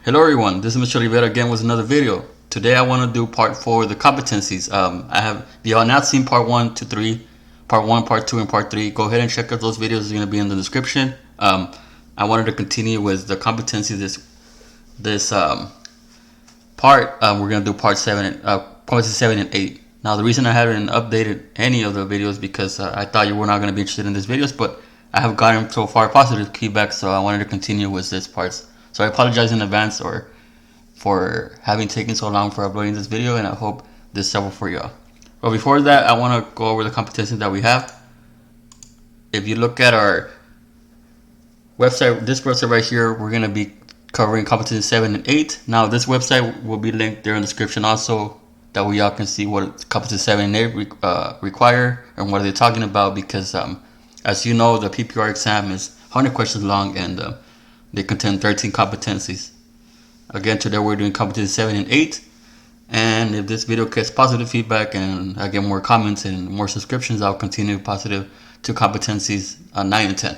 Hello everyone, this is Mr. Rivera again with another video. Today I want to do part 4 of the competencies. If you have not seen part 1 to 3, part 1, part 2, and part 3, go ahead and check out those videos. It's going to be in the description. I wanted to continue with the competencies this part. We're going to do part 7, competency 7 and 8. Now the reason I haven't updated any of the videos because I thought you were not going to be interested in these videos, but I have gotten so far positive feedback, so I wanted to continue with this parts. So I apologize in advance for having taken so long for uploading this video, and I hope this is helpful for y'all. But before that, I want to go over the competencies that we have. If you look at our website, this website right here, we're going to be covering competency 7 and 8. Now this website will be linked there in the description also, that way y'all can see what competency 7 and 8 require and what they're talking about, because as you know, the PPR exam is 100 questions long, and they contain 13 competencies. Again, today we're doing competency 7 and 8. And if this video gets positive feedback and I get more comments and more subscriptions, I'll continue positive to competencies 9 and 10.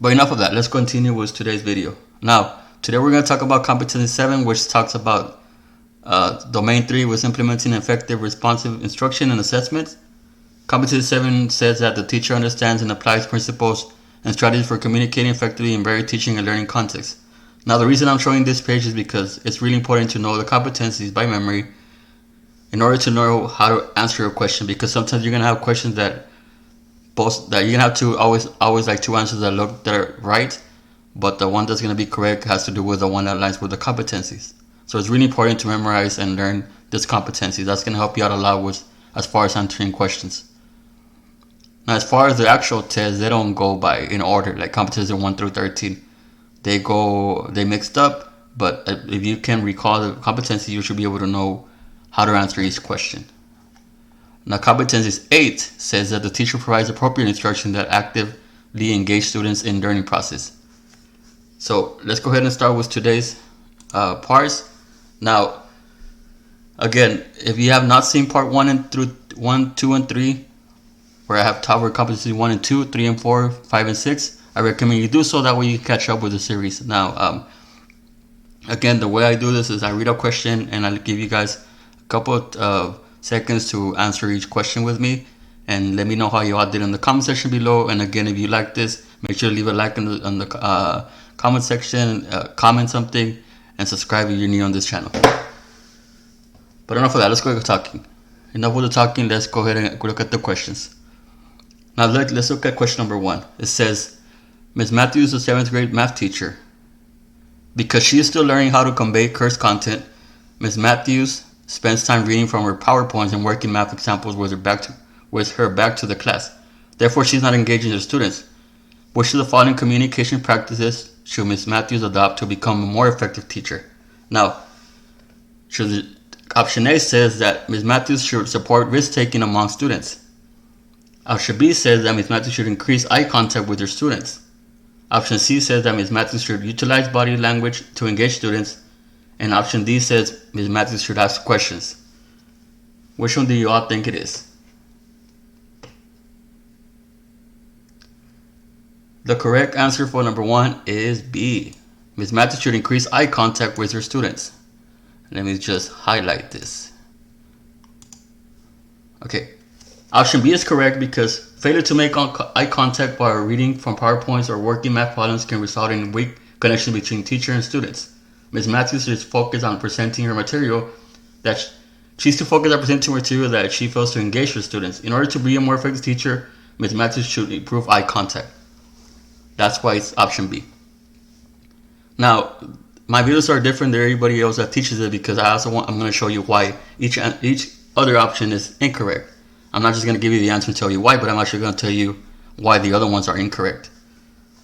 But enough of that. Let's continue with today's video. Now, today we're going to talk about competency 7, which talks about domain 3 was implementing effective responsive instruction and assessment. Competency 7 says that the teacher understands and applies principles and strategies for communicating effectively in various teaching and learning contexts. Now the reason I'm showing this page is because it's really important to know the competencies by memory in order to know how to answer a question, because sometimes you're going to have questions that you're going to have to always like two answers that are right, but the one that's going to be correct has to do with the one that aligns with the competencies. So it's really important to memorize and learn this competency. That's going to help you out a lot as far as answering questions. Now, as far as the actual tests, they don't go in order, like competency 1 through 13. They mixed up, but if you can recall the competency, you should be able to know how to answer each question. Now, competency 8 says that the teacher provides appropriate instruction that actively engage students in learning process. So let's go ahead and start with today's parts. Now, again, if you have not seen part 1, 2, and 3, where I have covered competency 1 and 2, 3 and 4, 5 and 6, I recommend you do so. That way you catch up with the series. Now, again, the way I do this is I read a question and I'll give you guys a couple of seconds to answer each question with me, and let me know how you all did in the comment section below. And again, if you like this, make sure to leave a like in the comment section, comment something, and subscribe if you're new on this channel. But enough of that. Let's go ahead and talking. Enough with the talking. Let's go ahead and look at the questions. Now let's look at question number 1. It says, Ms. Matthews is a 7th grade math teacher. Because she is still learning how to convey course content, Ms. Matthews spends time reading from her PowerPoints and working math examples with her back to the class. Therefore, she's not engaging her students. Which of the following communication practices should Ms. Matthews adopt to become a more effective teacher? Now, option A says that Ms. Matthews should support risk-taking among students. Option B says that Ms. Matthews should increase eye contact with her students. Option C says that Ms. Matthews should utilize body language to engage students. And option D says Ms. Matthews should ask questions. Which one do you all think it is? The correct answer for number 1 is B. Ms. Matthews should increase eye contact with her students. Let me just highlight this. Okay. Option B is correct because failure to make eye contact while reading from PowerPoints or working math problems can result in weak connection between teacher and students. Ms. Matthews is focused on presenting her material that she's too focused on presenting material that she fails to engage her students. In order to be a more effective teacher, Ms. Matthews should improve eye contact. That's why it's option B. Now, my videos are different than everybody else that teaches it because I'm going to show you why each other option is incorrect. I'm not just going to give you the answer and tell you why, but I'm actually going to tell you why the other ones are incorrect.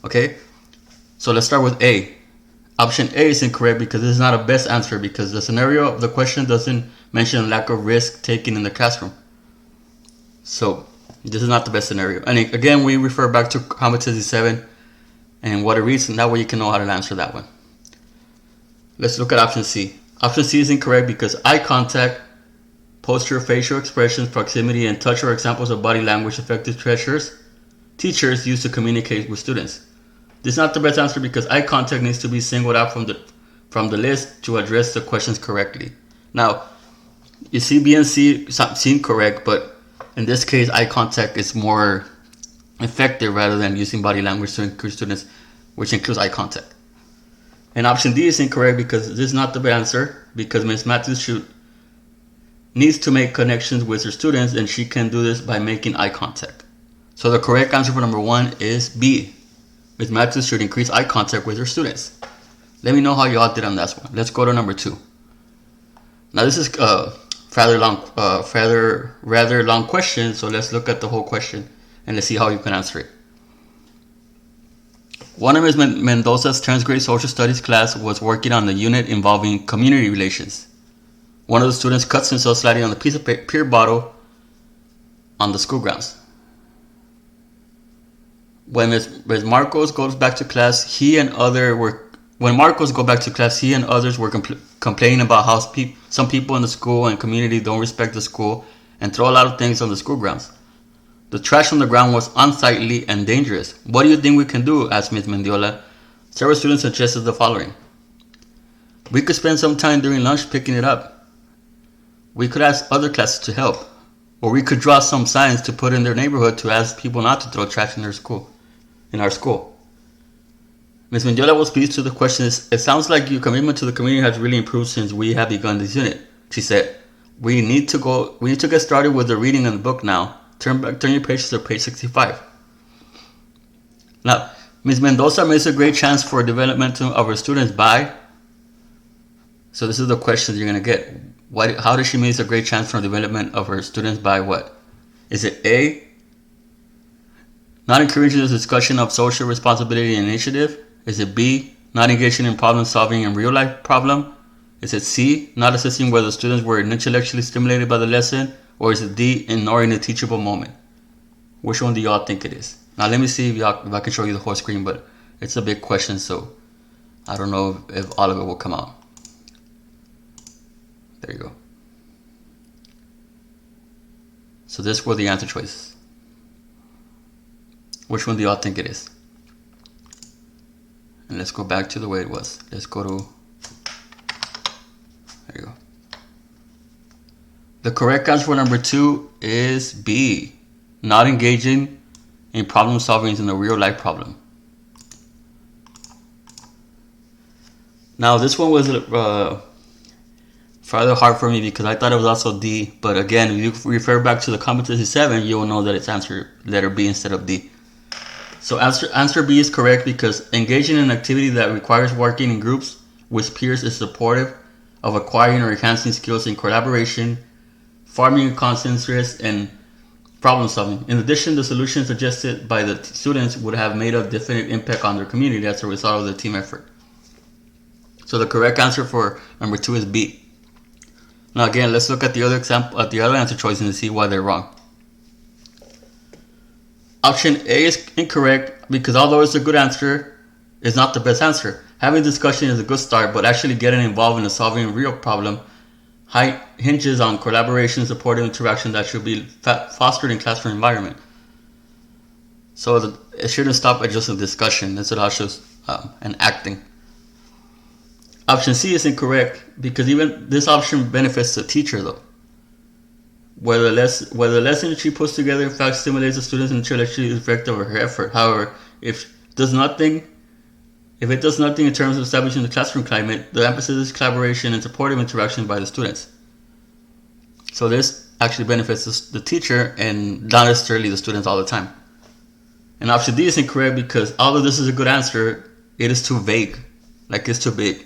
Okay? So let's start with A. Option A is incorrect because this is not a best answer, because the scenario of the question doesn't mention lack of risk taken in the classroom. So this is not the best scenario. And again, we refer back to competency 7 and what it reads, and that way you can know how to answer that one. Let's look at option C. Option C is incorrect because eye contact, posture, facial expressions, proximity, and touch are examples of body language effective teachers use to communicate with students. This is not the best answer because eye contact needs to be singled out from the list to address the questions correctly. Now, you see B and C seem correct, but in this case, eye contact is more effective rather than using body language to encourage students, which includes eye contact. And option D is incorrect because this is not the best answer, because Ms. Matthews needs to make connections with her students, and she can do this by making eye contact. So the correct answer for number 1 is B. Ms. Matthews should increase eye contact with her students. Let me know how y'all did on that one. Let's go to number 2. Now this is rather long question, so let's look at the whole question and let's see how you can answer it. One of Ms. Mendoza's 10th grade social studies class was working on the unit involving community relations. One of the students cuts himself slightly on the piece of beer bottle on the school grounds. When Marcos goes back to class, he and others were complaining about how some people in the school and community don't respect the school and throw a lot of things on the school grounds. The trash on the ground was unsightly and dangerous. What do you think we can do? Asked Ms. Mendiola. Several students suggested the following. We could spend some time during lunch picking it up. We could ask other classes to help. Or we could draw some signs to put in their neighborhood to ask people not to throw trash in our school. Ms. Mendiola was pleased to the question. It sounds like your commitment to the community has really improved since we have begun this unit, she said. We need to get started with the reading in the book now. Turn your pages to page 65. Now, Ms. Mendoza makes a great chance for development of her students by. So this is the questions you're going to get. How does she make a great chance for development of her students by what? Is it A, not encouraging the discussion of social responsibility and initiative? Is it B, not engaging in problem solving in real life problem? Is it C, not assessing whether students were intellectually stimulated by the lesson? Or is it D, ignoring the teachable moment? Which one do y'all think it is? Now let me see if I can show you the whole screen, but it's a big question, so I don't know if all of it will come out. There you go. So this were the answer choices. Which one do y'all think it is? And let's go back to the way it was. Let's go to, there you go. The correct answer for number 2 is B, not engaging in problem solving in a real life problem. Now this one was rather hard for me because I thought it was also D, but again, if you refer back to the competency 7, you will know that it's answer letter B instead of D. So answer B is correct because engaging in an activity that requires working in groups with peers is supportive of acquiring or enhancing skills in collaboration, forming a consensus, and problem solving. In addition, the solutions suggested by the students would have made a definite impact on their community as a result of the team effort. So the correct answer for number 2 is B. Now again, let's look at the other answer choices and see why they're wrong. Option A is incorrect because although it's a good answer, it's not the best answer. Having discussion is a good start, but actually getting involved in solving a real problem hinges on collaboration, supportive interaction that should be fostered in classroom environment. So it shouldn't stop at just a discussion. It's also an acting. Option C is incorrect because even this option benefits the teacher though. Whether the lesson she puts together in fact stimulates the students intellectually effective of her effort. However, if it does nothing in terms of establishing the classroom climate, the emphasis is collaboration and supportive interaction by the students. So this actually benefits the teacher and not necessarily the students all the time. And option D is incorrect because although this is a good answer, it is too vague. Like it's too big.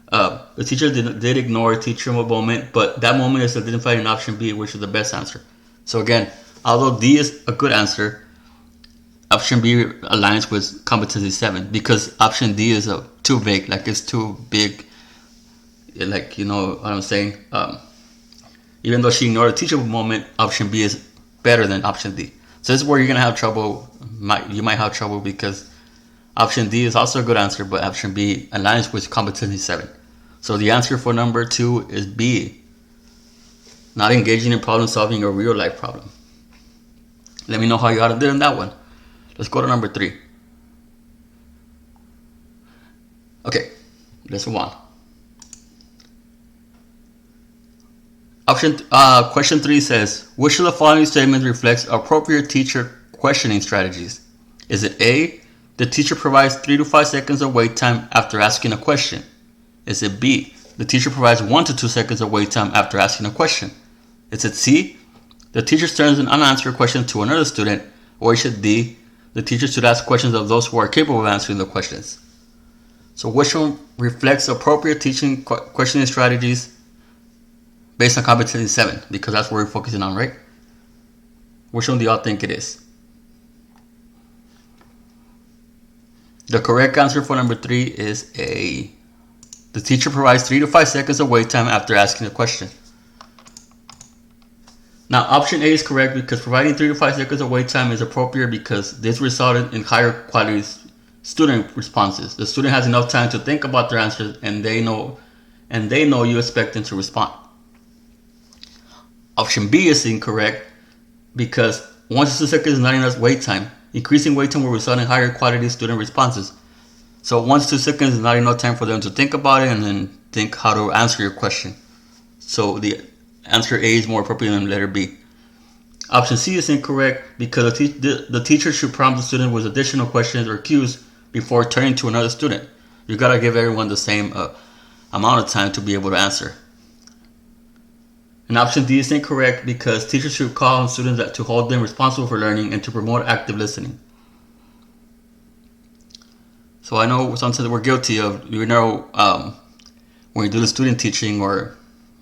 The teacher did ignore a teachable moment, but that moment is identified in option B, which is the best answer. So again, although D is a good answer, option B aligns with competency 7 because option D is too vague, like it's too big. Like, you know what I'm saying? Even though she ignored a teachable moment, option B is better than option D. So this is where you're gonna have trouble. You might have trouble because option D is also a good answer, but option B aligns with competency 7. So the answer for number 2 is B, not engaging in problem solving a real life problem. Let me know how you did on that one. Let's go to number 3. Okay, let's move on. Question 3 says, which of the following statements reflects appropriate teacher questioning strategies? Is it A, the teacher provides 3 to 5 seconds of wait time after asking a question? Is it B, the teacher provides 1 to 2 seconds of wait time after asking a question? Is it C, the teacher turns an unanswered question to another student? Or is it D, the teacher should ask questions of those who are capable of answering the questions? So which one reflects appropriate teaching questioning strategies based on competency 7? Because that's what we're focusing on, right? Which one do y'all think it is? The correct answer for number 3 is A. The teacher provides 3 to 5 seconds of wait time after asking a question. Now, option A is correct because providing 3 to 5 seconds of wait time is appropriate because this resulted in higher quality student responses. The student has enough time to think about their answers, and they know you expect them to respond. Option B is incorrect because 1 to 2 seconds is not enough wait time. Increasing wait time will result in higher quality student responses. So 1 to 2 seconds is not enough time for them to think about it and then think how to answer your question. So the answer A is more appropriate than letter B. Option C is incorrect because the teacher should prompt the student with additional questions or cues before turning to another student. You gotta give everyone the same amount of time to be able to answer. And option D is incorrect because teachers should call on students to hold them responsible for learning and to promote active listening. So I know sometimes we're guilty of, when you do the student teaching or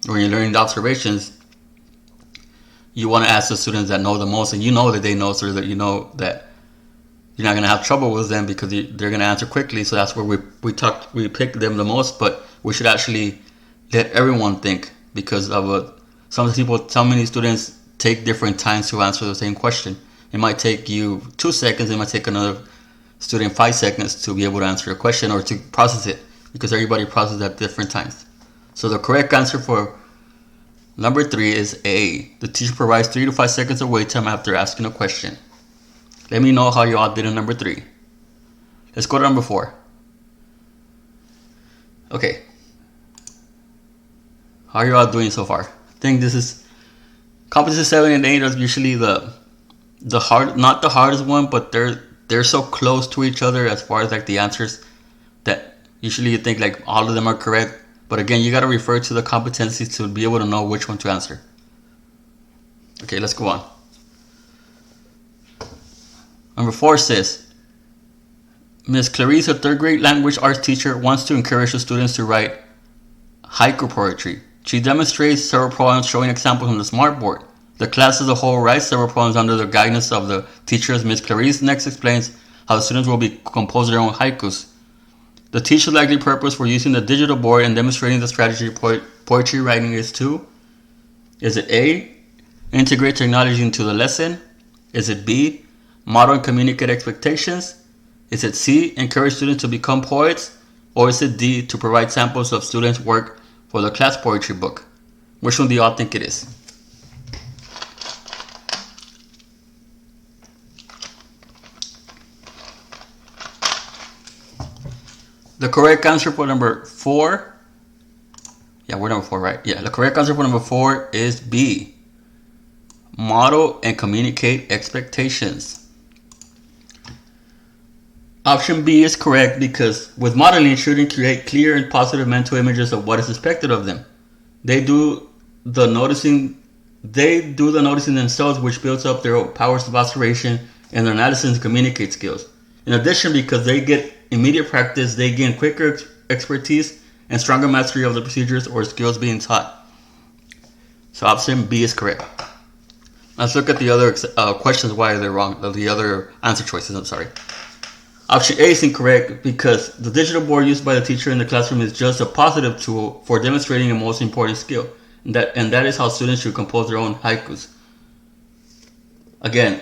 when you're learning the observations, you want to ask the students that know the most, and you know that they know, so that you know that you're not going to have trouble with them because they're going to answer quickly. So that's where we pick them the most, but we should actually let everyone think because of so many students take different times to answer the same question. It might take you 2 seconds, it might take another student 5 seconds to be able to answer a question or to process it because everybody processes at different times. So the correct answer for number 3 is A. The teacher provides 3 to 5 seconds of wait time after asking a question. Let me know how you all did in number 3. Let's go to number 4. Okay. How are you all doing so far? I think this is competency 7 and 8 are usually not the hardest one, but they're so close to each other as far as like the answers that usually you think like all of them are correct. But again, you got to refer to the competencies to be able to know which one to answer. Okay, let's go on. Number 4 says, Ms. Clarice, a 3rd grade language arts teacher, wants to encourage the students to write haiku poetry. She demonstrates several poems showing examples on the smartboard. The class as a whole writes several poems under the guidance of the teachers. Ms. Clarice next explains how the students will be composing their own haikus. The teacher's likely purpose for using the digital board and demonstrating the strategy poetry writing is to: is it A, integrate technology into the lesson? Is it B, model and communicate expectations? Is it C, encourage students to become poets? Or is it D, to provide samples of students' work for the class poetry book? Which one do y'all think it is? The correct answer for number 4, we're number 4, right? Yeah, the correct answer for number 4 is B, model and communicate expectations. Option B is correct because with modeling, students create clear and positive mental images of what is expected of them. They do the noticing themselves, which builds up their powers of observation and their analysis and communicate skills. In addition, because they get immediate practice, they gain quicker expertise and stronger mastery of the procedures or skills being taught. So option B is correct. Let's look at the other questions, why they're wrong, the other answer choices, I'm sorry. Option A is incorrect because the digital board used by the teacher in the classroom is just a positive tool for demonstrating a most important skill, and that is how students should compose their own haikus. Again,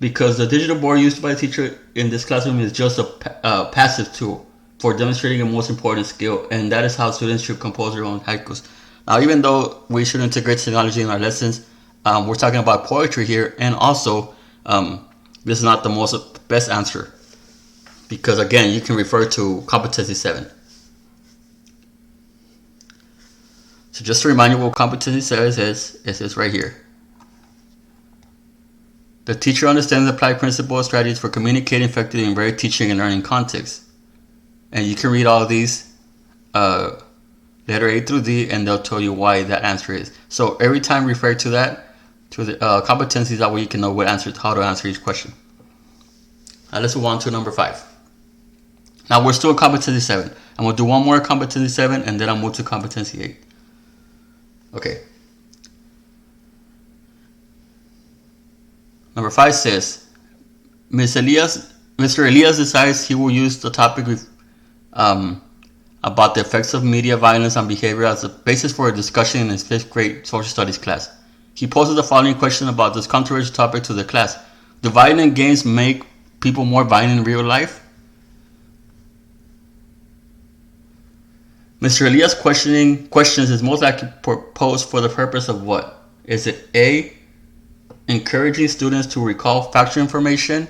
because the digital board used by the teacher in this classroom is just a passive tool for demonstrating a most important skill, and that is how students should compose their own haikus. Now, even though we should integrate technology in our lessons, we're talking about poetry here, and also this is not the best answer because again, you can refer to competency 7. So just to remind you what competency says is, it says right here. The teacher understands and applies principles, strategies for communicating effectively in various teaching and learning contexts. And you can read all of these, letter A through D, and they'll tell you why that answer is. So every time refer to that, to the competencies, that way you can know how to answer each question. Now let's move on to number 5. Now we're still in competency 7. I'm going to do one more competency 7, and then I'll move to competency 8. Okay. Number 5 says, Mr. Elias decides he will use the topic about the effects of media violence on behavior as a basis for a discussion in his 5th grade social studies class. He poses the following question about this controversial topic to the class. Do violent games make people more violent in real life? Mr. Elias' questions is most likely proposed for the purpose of what? Is it A, encouraging students to recall factual information?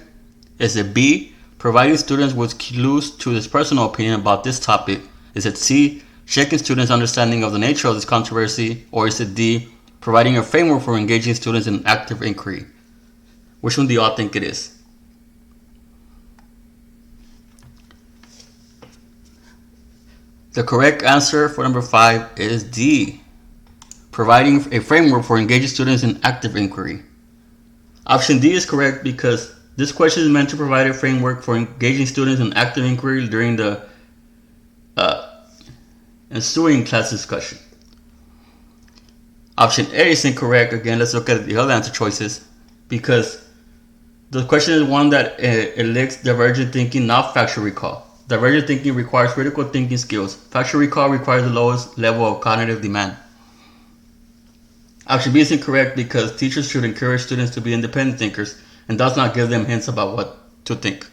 Is it B, providing students with clues to his personal opinion about this topic? Is it C, checking students' understanding of the nature of this controversy? Or is it D, providing a framework for engaging students in active inquiry? Which one do y'all think it is? The correct answer for number 5 is D, providing a framework for engaging students in active inquiry. Option D is correct because this question is meant to provide a framework for engaging students in active inquiry during the ensuing class discussion. Option A is incorrect. Again, let's look at the other answer choices, because the question is one that elicits divergent thinking, not factual recall. Divergent thinking requires critical thinking skills. Factual recall requires the lowest level of cognitive demand. Option B is incorrect because teachers should encourage students to be independent thinkers and does not give them hints about what to think.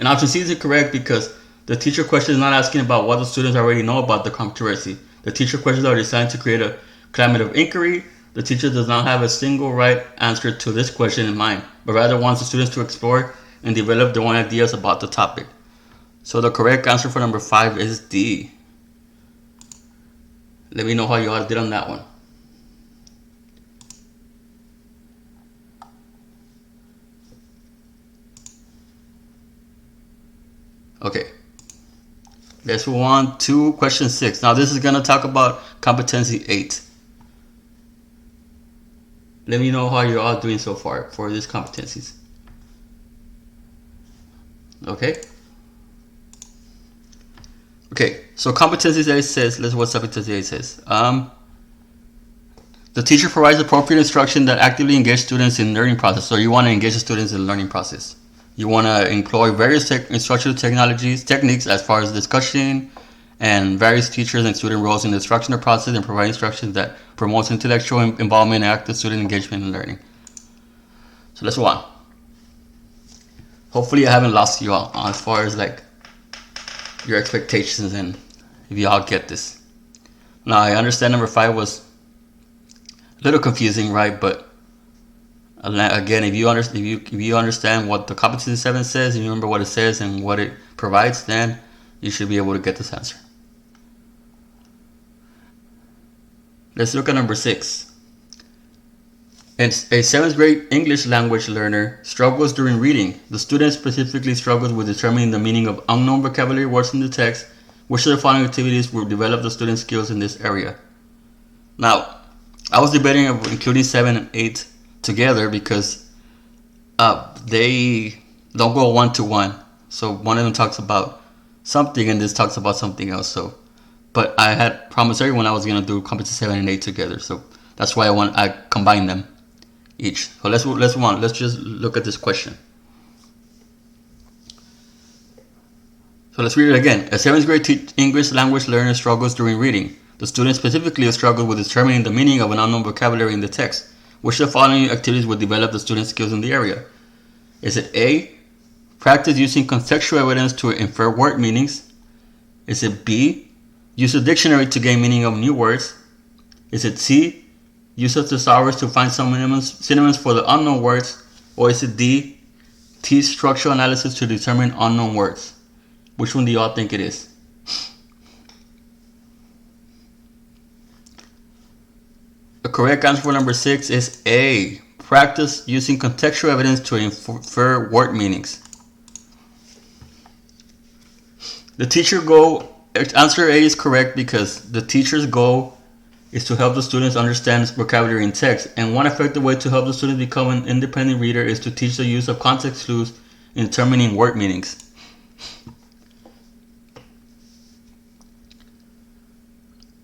And option C is incorrect because the teacher question is not asking about what the students already know about the controversy. The teacher questions are designed to create a climate of inquiry. The teacher does not have a single right answer to this question in mind, but rather wants the students to explore and develop their own ideas about the topic. So the correct answer for number 5 is D. Let me know how you all did on that one. Okay, let's move on to question 6. Now this is going to talk about competency 8. Let me know how you're all doing so far for these competencies. Okay. Okay, so competency 8 says, let's what competency 8 says. The teacher provides appropriate instruction that actively engages students in learning process. So you want to engage the students in the learning process. You want to employ various instructional techniques as far as discussion and various teachers and student roles in the instructional process, and provide instructions that promotes intellectual involvement and active student engagement in learning. So let's go on. Hopefully I haven't lost you all as far as like your expectations and if you all get this. Now I understand number 5 was a little confusing, right? But again, if you understand what the competency 7 says, and you remember what it says and what it provides, then you should be able to get this answer. Let's look at number 6. A 7th grade English language learner struggles during reading. The student specifically struggles with determining the meaning of unknown vocabulary words in the text. Which of the following activities will develop the student's skills in this area? Now, I was debating of including 7 and 8 together because they don't go one to one. So one of them talks about something and this talks about something else. So, but I had promised everyone I was gonna do competency 7 and 8 together. So that's why I combined them each. So let's move on. Let's just look at this question. So let's read it again. A 7th grade English language learner struggles during reading. The student specifically struggled with determining the meaning of an unknown vocabulary in the text. Which of the following activities would develop the student's skills in the area? Is it A, practice using contextual evidence to infer word meanings? Is it B, use a dictionary to gain meaning of new words? Is it C, use a thesaurus to find synonyms for the unknown words? Or is it D, teach structural analysis to determine unknown words? Which one do y'all think it is? The correct answer for number 6 is A. Practice using contextual evidence to infer word meanings. The teacher goal, answer A is correct because the teacher's goal is to help the students understand vocabulary in text, and one effective way to help the students become an independent reader is to teach the use of context clues in determining word meanings.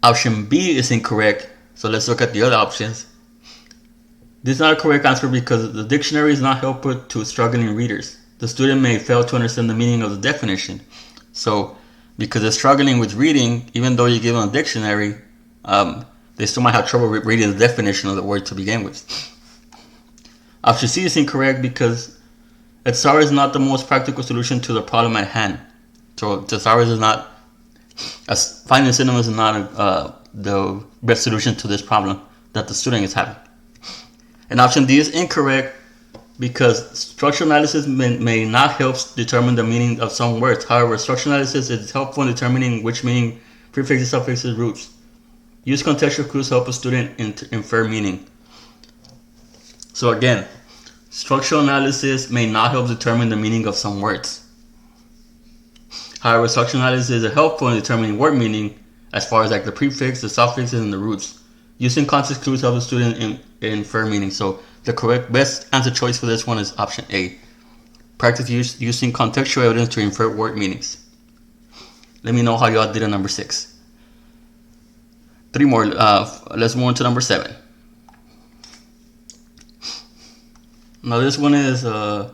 Option B is incorrect, so let's look at the other options. This is not a correct answer because the dictionary is not helpful to struggling readers. The student may fail to understand the meaning of the definition. So, because they're struggling with reading, even though you give them a dictionary, they still might have trouble reading the definition of the word to begin with. Option C is incorrect because a thesaurus is not the most practical solution to the problem at hand. So, thesaurus is not, finding synonyms is not the best solution to this problem that the student is having. And option D is incorrect because structural analysis may not help determine the meaning of some words. However, structural analysis is helpful in determining which meaning prefixes, suffixes, roots. Use contextual clues to help a student infer meaning. So again, structural analysis may not help determine the meaning of some words. However, structural analysis is helpful in determining word meaning as far as like the prefix, the suffixes, and the roots. Using context clues helps the student infer meaning. So the correct best answer choice for this one is option A. Practice using contextual evidence to infer word meanings. Let me know how y'all did on number 6. 3 more. Let's move on to number 7. Now this one is a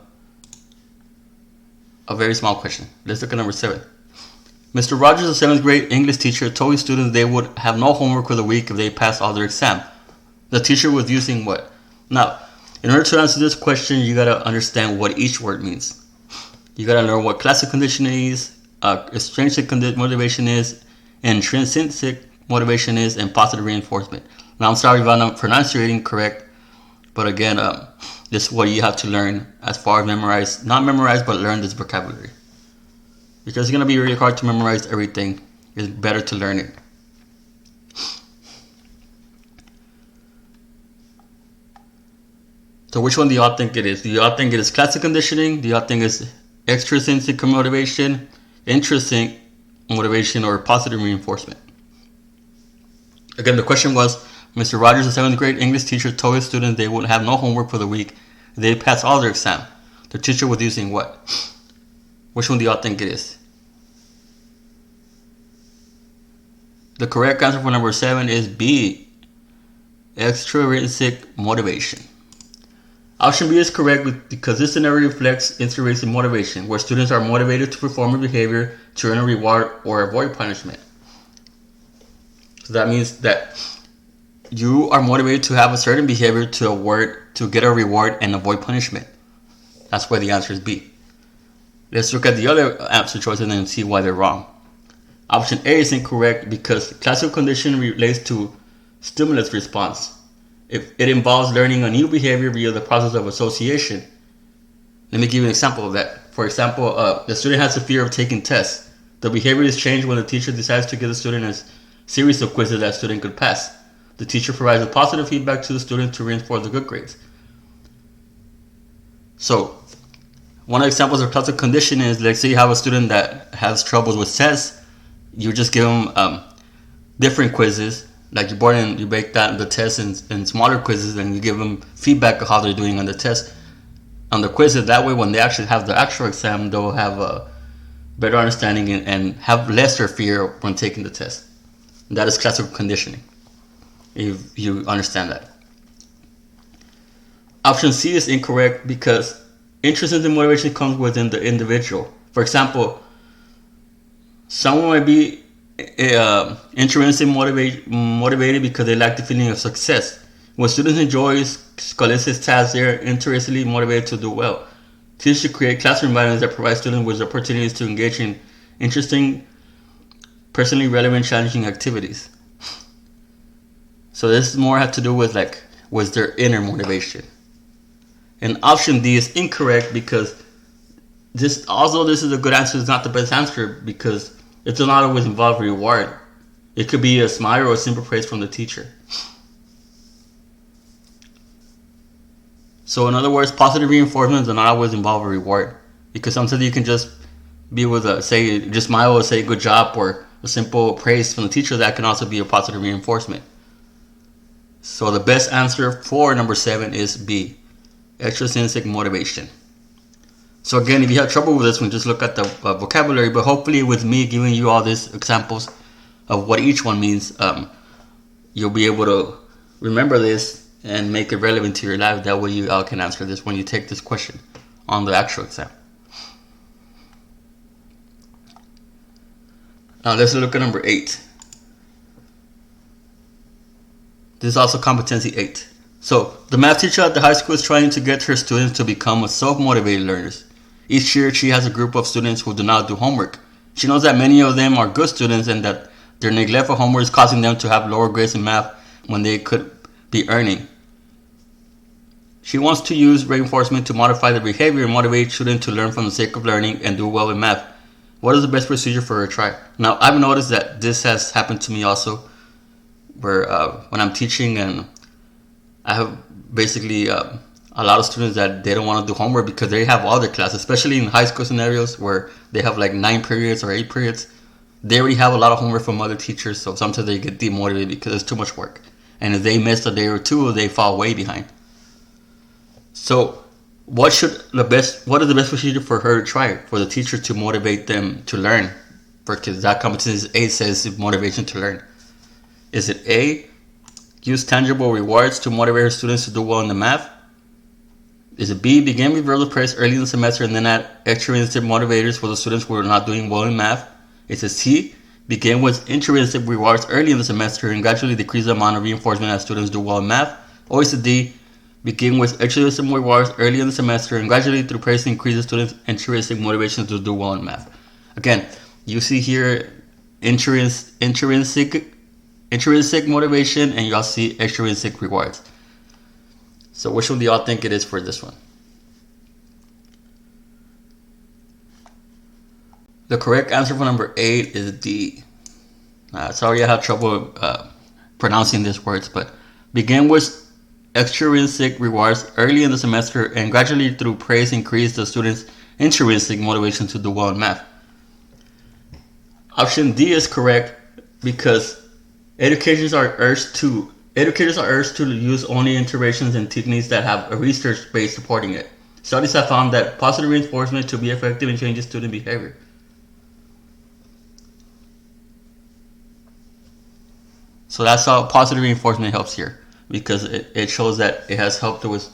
very small question. Let's look at number 7. Mr. Rogers, a 7th grade English teacher, told his students they would have no homework for the week if they passed all their exam. The teacher was using what? Now, in order to answer this question, you gotta understand what each word means. You gotta learn what classic conditioning is, extrinsic motivation is, intrinsic motivation is, and positive reinforcement. Now, I'm sorry if I'm not pronunciating correct, but again, this is what you have to learn as far as not memorize, but learn this vocabulary. Because it's going to be really hard to memorize everything. It's better to learn it. So which one do y'all think it is? Do y'all think it is classic conditioning? Do y'all think it's extrinsic motivation, intrinsic motivation, or positive reinforcement? Again, the question was, Mr. Rogers, a 7th grade English teacher, told his students they would have no homework for the week if they passed all their exam. The teacher was using what? Which one do y'all think it is? The correct answer for number 7 is B. Extrinsic motivation. Option B is correct because this scenario reflects intrinsic motivation, where students are motivated to perform a behavior to earn a reward or avoid punishment. So that means that you are motivated to have a certain behavior to get a reward and avoid punishment. That's why the answer is B. Let's look at the other answer choices and see why they're wrong. Option A is incorrect because classical conditioning relates to stimulus response. If it involves learning a new behavior via the process of association. Let me give you an example of that. For example, the student has a fear of taking tests. The behavior is changed when the teacher decides to give the student a series of quizzes that student could pass. The teacher provides a positive feedback to the student to reinforce the good grades. So, one of the examples of classical conditioning is, let's say you have a student that has troubles with tests. You just give them different quizzes. Like you break down the test in smaller quizzes, and you give them feedback of how they're doing on the test, on the quizzes. That way, when they actually have the actual exam, they'll have a better understanding and have lesser fear when taking the test. And that is classical conditioning, if you understand that. Option C is incorrect because intrinsic motivation comes within the individual. For example, someone might be intrinsic motivated because they lack the feeling of success. When students enjoy scholastic tasks, they are intrinsically motivated to do well. Teachers should create classroom environments that provide students with opportunities to engage in interesting, personally relevant, challenging activities. So this more has to do with with their inner motivation. And option D is incorrect because although this is a good answer, it's not the best answer because it does not always involve reward. It could be a smile or a simple praise from the teacher. So in other words, positive reinforcement does not always involve a reward, because sometimes you can just be with just smile or say good job or a simple praise from the teacher. That can also be a positive reinforcement. So the best answer for number 7 is B, extrinsic motivation. So again, if you have trouble with this one, just look at the vocabulary, but hopefully with me giving you all these examples of what each one means, you'll be able to remember this and make it relevant to your life. That way you can answer this when you take this question on the actual exam. Now let's look at number 8. This is also competency 8. So the math teacher at the high school is trying to get her students to become self-motivated learners. Each year she has a group of students who do not do homework. She knows that many of them are good students and that their neglect for homework is causing them to have lower grades in math when they could be earning. She wants to use reinforcement to modify the behavior and motivate students to learn for the sake of learning and do well in math. What is the best procedure for her to try? Now, I've noticed that this has happened to me also, where when I'm teaching and I have basically a lot of students that they don't want to do homework because they have other classes, especially in high school scenarios where they have like 9 periods or 8 periods. They already have a lot of homework from other teachers, so sometimes they get demotivated because it's too much work. And if they miss a day or two, they fall way behind. So what is the best procedure for her to try, for the teacher to motivate them to learn? Because that competency 8 says motivation to learn. Is it A, use tangible rewards to motivate her students to do well in the math? Is it B, begin with verbal praise early in the semester and then add extrinsic motivators for the students who are not doing well in math? Is it C, begin with intrinsic rewards early in the semester and gradually decrease the amount of reinforcement as students do well in math? Or is it D, begin with extrinsic rewards early in the semester and gradually through praise increase the students' intrinsic motivation to do well in math? Again, you see here intrinsic motivation and you also see extrinsic rewards. So which one do y'all think it is for this one? The correct answer for number 8 is D. Sorry I have trouble pronouncing these words, but begin with extrinsic rewards early in the semester and gradually through praise increase the students' intrinsic motivation to do well in math. Option D is correct because educators are urged to use only interventions and techniques that have a research base supporting it. Studies have found that positive reinforcement to be effective in changing student behavior. So that's how positive reinforcement helps here, because it shows that it has helped with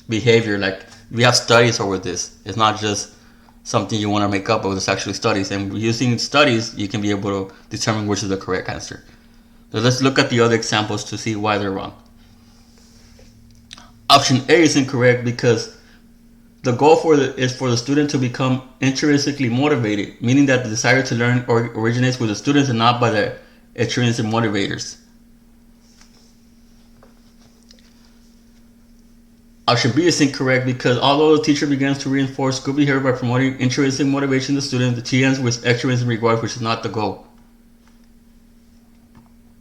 behavior. Like we have studies over this. It's not just something you want to make up, but it's actually studies. And using studies, you can be able to determine which is the correct answer. So let's look at the other examples to see why they're wrong. Option A is incorrect because the goal is for the student to become intrinsically motivated, meaning that the desire to learn originates with the students and not by the extrinsic motivators. Option B is incorrect because although the teacher begins to reinforce good behavior by promoting intrinsic motivation to the student, she ends with extrinsic reward, which is not the goal.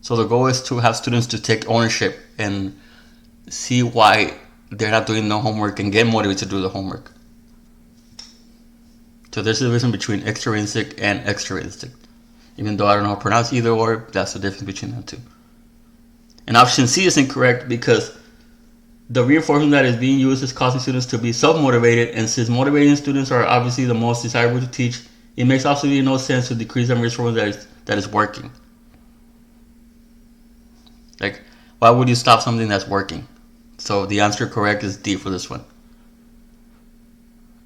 So the goal is to have students to take ownership and see why they're not doing the homework and get motivated to do the homework. So there's a division between extrinsic and extrinsic. Even though I don't know how to pronounce either or, that's the difference between them two. And option C is incorrect because the reinforcement that is being used is causing students to be self-motivated, and since motivating students are obviously the most desirable to teach, it makes absolutely no sense to decrease the reinforcement that is working. Like, why would you stop something that's working? So the answer correct is D for this one.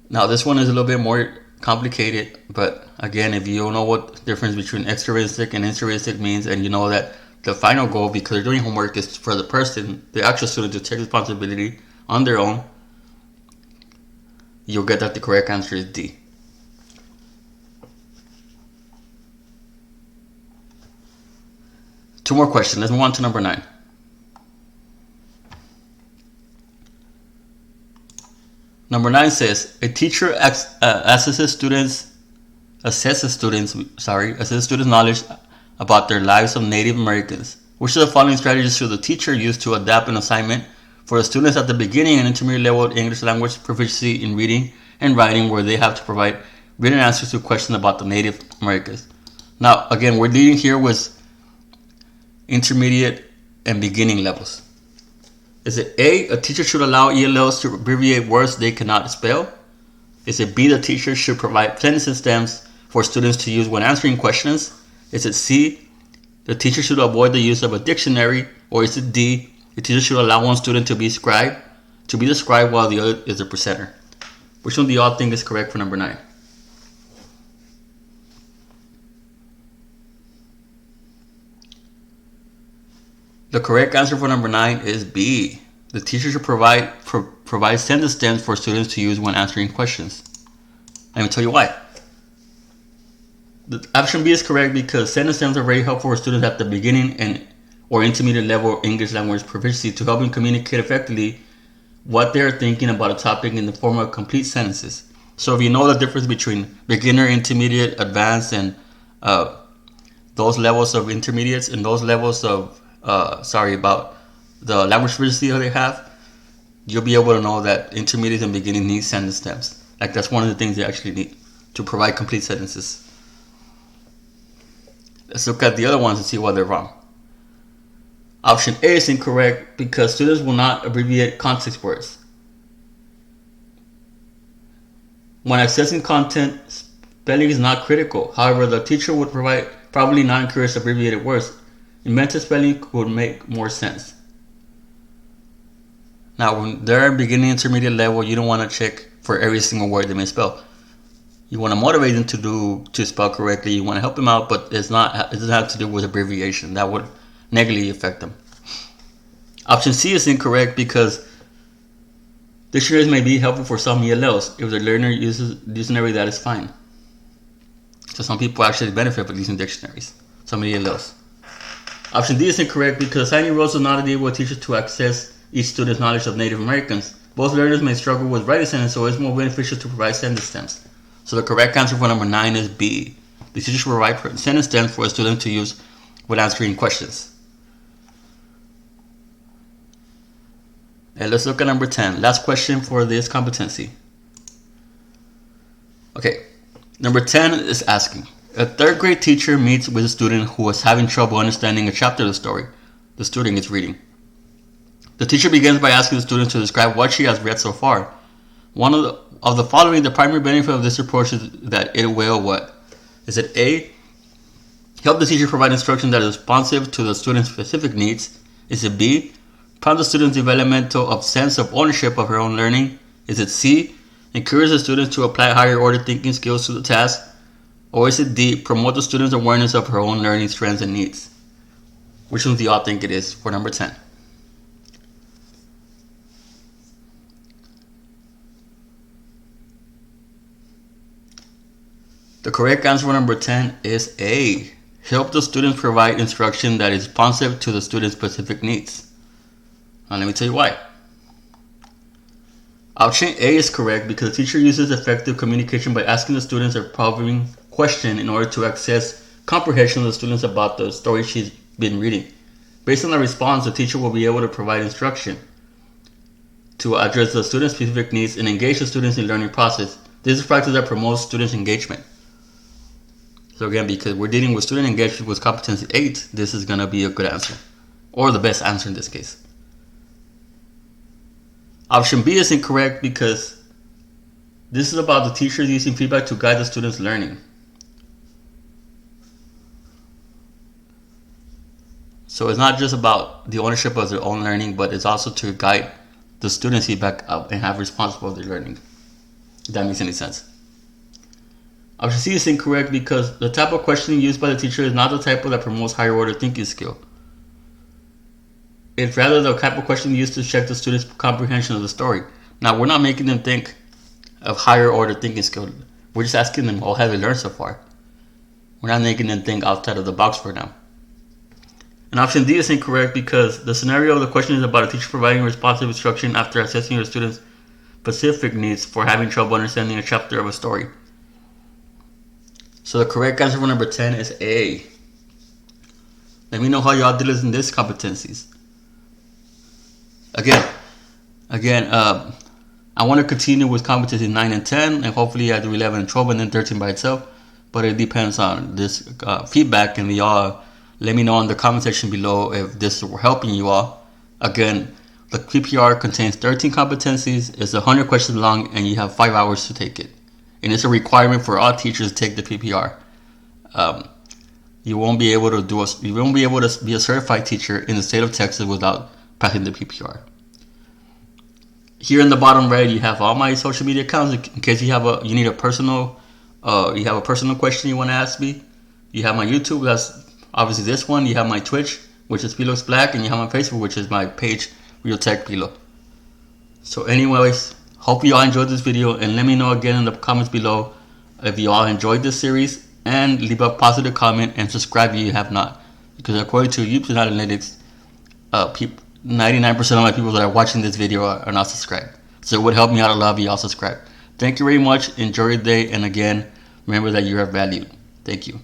Now this one is a little bit more complicated, but again, if you don't know what the difference between extrinsic and intrinsic means, and you know that the final goal, because they're doing homework, is for the person, the actual student, to take responsibility on their own, you'll get that the correct answer is D. Two more questions. Let's move on to number 9. Number 9 says, a teacher assesses students' knowledge about their lives of Native Americans. Which of the following strategies should the teacher use to adapt an assignment for for the students at the beginning and intermediate level of English language proficiency in reading and writing, where they have to provide written answers to questions about the Native Americans. Now, again, we're leading here with intermediate and beginning levels. Is it A, a teacher should allow ELLs to abbreviate words they cannot spell? Is it B, the teacher should provide sentence stems for students to use when answering questions? Is it C, the teacher should avoid the use of a dictionary? Or is it D, the teacher should allow one student to be the scribe while the other is the presenter? Which one do y'all think is correct for number 9? The correct answer for number 9 is B. The teacher should provide sentence stems for students to use when answering questions. Let me tell you why. The option B is correct because sentence stems are very helpful for students at the beginning and or intermediate level of English language proficiency to help them communicate effectively what they are thinking about a topic in the form of complete sentences. So if you know the difference between beginner, intermediate, advanced, and those levels of intermediates and those levels of about the language proficiency they have, you'll be able to know that intermediate and beginning need sentence stems. Like that's one of the things they actually need to provide complete sentences. Let's look at the other ones and see why they're wrong. Option A is incorrect because students will not abbreviate context words. When accessing content, spelling is not critical. However, the teacher would probably not encourage abbreviated words. Invented spelling would make more sense. Now, when they're beginning intermediate level, you don't want to check for every single word they may spell. You want to motivate them to spell correctly. You want to help them out, but it doesn't have to do with abbreviation. That would negatively affect them. Option C is incorrect because dictionaries may be helpful for some ELLs. If the learner uses a dictionary, that is fine. So some people actually benefit from using dictionaries. Some ELLs. Option D is incorrect because assigning roles does not enable a teacher to access each student's knowledge of Native Americans. Both learners may struggle with writing sentences, so it's more beneficial to provide sentence stems. So the correct answer for number 9 is B. The teacher should provide sentence stems for a student to use when answering questions. And let's look at number 10. Last question for this competency. Okay, number 10 is asking. A third grade teacher meets with a student who is having trouble understanding a chapter of the story the student is reading. The teacher begins by asking the student to describe what she has read so far. One of the following, the primary benefit of this approach is that it will what? Is it A, help the teacher provide instruction that is responsive to the student's specific needs? Is it B, prompt the student's developmental of sense of ownership of her own learning? Is it C, encourage the students to apply higher order thinking skills to the task? Or is it D, promote the student's awareness of her own learning strengths and needs? Which one do y'all think it is for number 10? The correct answer for number 10 is A. Help the students provide instruction that is responsive to the student's specific needs. Now let me tell you why. Option A is correct because the teacher uses effective communication by asking the students a probing question in order to access comprehension of the students about the story she's been reading. Based on the response, the teacher will be able to provide instruction to address the student's specific needs and engage the students in the learning process. This is a practice that promotes students' engagement. So again, because we're dealing with student engagement with competency 8, this is going to be a good answer, or the best answer in this case. Option B is incorrect because this is about the teacher using feedback to guide the students' learning. So it's not just about the ownership of their own learning, but it's also to guide the students' feedback up and have responsible for their learning. If that makes any sense. Option C is incorrect because the type of questioning used by the teacher is not the type that promotes higher order thinking skill. It's rather the type of questioning used to check the students' comprehension of the story. Now, we're not making them think of higher order thinking skill. We're just asking them, what have they learned so far? We're not making them think outside of the box for now. And option D is incorrect because the scenario of the question is about a teacher providing responsive instruction after assessing your students' specific needs for having trouble understanding a chapter of a story. So the correct answer for number 10 is A. Let me know how y'all did in this competencies. Again, Again, I want to continue with competency 9 and 10, and hopefully I do 11 and 12 and then 13 by itself. But it depends on this feedback, and y'all let me know in the comment section below if this is helping you all. Again, the PPR contains 13 competencies, it's 100 questions long, and you have 5 hours to take it. And it's a requirement for all teachers to take the PPR. You won't be able to be a certified teacher in the state of Texas without passing the PPR. Here in the bottom right, you have all my social media accounts in case you have a personal question you want to ask me. You have my YouTube, that's obviously this one. You have my Twitch, which is Pilo's Black, and you have my Facebook, which is my page, Real Tech Pilo. So anyways, hope you all enjoyed this video, and let me know again in the comments below if you all enjoyed this series, and leave a positive comment and subscribe if you have not, because according to YouTube Analytics, 99% of my people that are watching this video are not subscribed. So it would help me out a lot if y'all subscribe. Thank you very much. Enjoy your day. And again, remember that you are valued. Thank you.